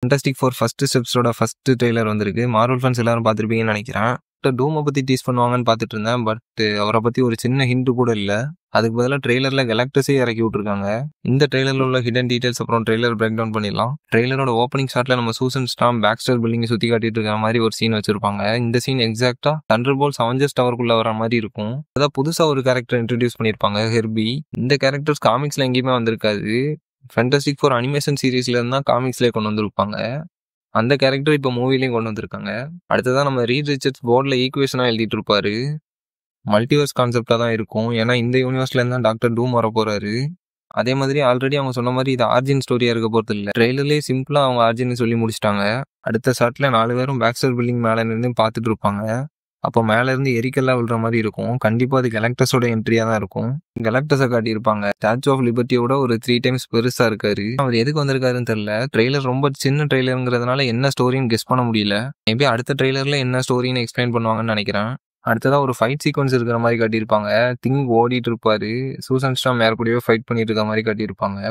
Fantastic Four first ஸ்டெப்ஸோட first trailer வந்திருக்கு. Marvel fans எல்லாரும் பார்த்துருப்பீங்கன்னு நினைக்கிறேன். டூமை பற்றி டீஸ் பண்ணுவாங்கன்னு பார்த்துட்டு இருந்தேன். பட் அவரை பற்றி ஒரு சின்ன ஹிண்ட் கூட இல்லை. அதுக்கு பதிலாக ட்ரெய்லரில் கெலாக்டஸே இறக்கி விட்டுருக்காங்க. இந்த ட்ரெய்லரில் உள்ள ஹிடன் டீடைல்ஸ் அப்புறம் ட்ரெய்லர் பிரேக் டவுன் பண்ணிடலாம். ட்ரெய்லரோட ஓப்பனிங் ஷாட்ல நம்ம சூசன் ஸ்டார்ம் பேக்ஸ்டர் பில்டிங்கை சுற்றி காட்டிட்டு இருக்கிற மாதிரி ஒரு சீன் வச்சிருப்பாங்க. இந்த சீன் எக்ஸாக்டா தண்டர்போல்ட்ஸ் அவெஞ்சர்ஸ் டவருக்குள்ள வர மாதிரி இருக்கும். அதான் புதுசாக ஒரு கேரக்டர் இன்ட்ரடியூஸ் பண்ணியிருப்பாங்க, ஹெர்பி. இந்த கேரக்டர்ஸ் காமிக்ஸ்ல எங்கேயுமே வந்திருக்காது. ஃபேண்டாஸ்டிக் ஃபோர் அனிமேஷன் சீரீஸ்ல இருந்தா காமிக்ஸ்லேயே கொண்டு வந்திருப்பாங்க. அந்த கேரக்டர் இப்போ மூவிலையும் கொண்டு வந்திருக்காங்க. அடுத்ததான் நம்ம ரீட் ரிச்சர்ட்ஸ் போர்டில் ஈக்குவேஷனாக எழுதிட்டு இருப்பாரு. மல்டிவர்ஸ் கான்செப்டாக தான் இருக்கும். ஏன்னா இந்த யூனிவர்ஸ்ல இருந்தா டாக்டர் டூம் வர போறாரு. அதே மாதிரி ஆல்ரெடி அவங்க சொன்ன மாதிரி இது ஆர்ஜின் ஸ்டோரியா இருக்க போறது இல்லை. ட்ரெய்லர்லேயே சிம்பிளா அவங்க ஆர்ஜின் சொல்லி முடிச்சிட்டாங்க. அடுத்த ஷாட்ல 4 பேரும் பேக்ஸ்டர் பில்டிங் மேல நின்று பார்த்துட்டு இருப்பாங்க. அப்போ மேல இருந்து எரிக்கெல்லாம் விழுற மாதிரி இருக்கும். கண்டிப்பா அது கெலாக்டஸோட என்ட்ரியா தான் இருக்கும். கெலாக்டஸை காட்டியிருப்பாங்க. ஸ்டாச்சு ஆஃப் லிபர்ட்டியோட ஒரு 3 டைம்ஸ் பெருசா இருக்காரு. அவர் எதுக்கு வந்திருக்காருன்னு தெரியல. ட்ரெய்லர் ரொம்ப சின்ன ட்ரெய்லருங்கிறதுனால என்ன ஸ்டோரின்னு கெஸ் பண்ண முடியல. மேபி அடுத்த ட்ரெய்லர்ல என்ன ஸ்டோரின்னு எக்ஸ்பிளைன் பண்ணுவாங்கன்னு நினைக்கிறேன். அடுத்ததா ஒரு ஃபைட் சீக்வன்ஸ் இருக்கிற மாதிரி காட்டியிருப்பாங்க. திங் ஓடிட்டு இருப்பாரு. சூசன் ஸ்டார்ம் யார் கூடயோ ஃபைட் பண்ணிட்டு இருக்க மாதிரி காட்டியிருப்பாங்க.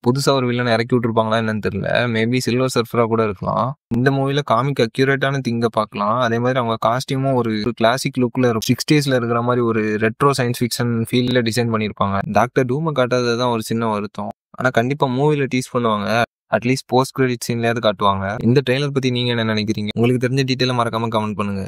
புதுசா ஒரு வில்லனை இறக்கி விட்டுருப்பாங்களா என்னன்னு தெரியல. மேபி சில்வர் சர்ஃபரா கூட இருக்கலாம். இந்த மூவில காமிக் அக்யூரேட்டான திங்க பார்க்கலாம். அதே மாதிரி அவங்க காஸ்டியூமும் ஒரு கிளாசிக் லுக்ல 60ஸ்ல இருக்கிற மாதிரி ஒரு ரெட்ரோ சயின்ஸ் ஃபிக்ஷன் ஃபீல்ட்ல டிசைன் பண்ணியிருப்பாங்க. டாக்டர் டூமை காட்டாததுதான் ஒரு சின்ன வருத்தம். ஆனா கண்டிப்பா மூவில டீஸ் பண்ணுவாங்க. அட்லீஸ்ட் போஸ்ட் கிரெடிட் சீன்லயாவது காட்டுவாங்க. இந்த ட்ரெய்லர் பத்தி நீங்க என்ன நினைக்கிறீங்க? உங்களுக்கு தெரிஞ்ச டீட்டெயில மறக்காம கமெண்ட் பண்ணுங்க.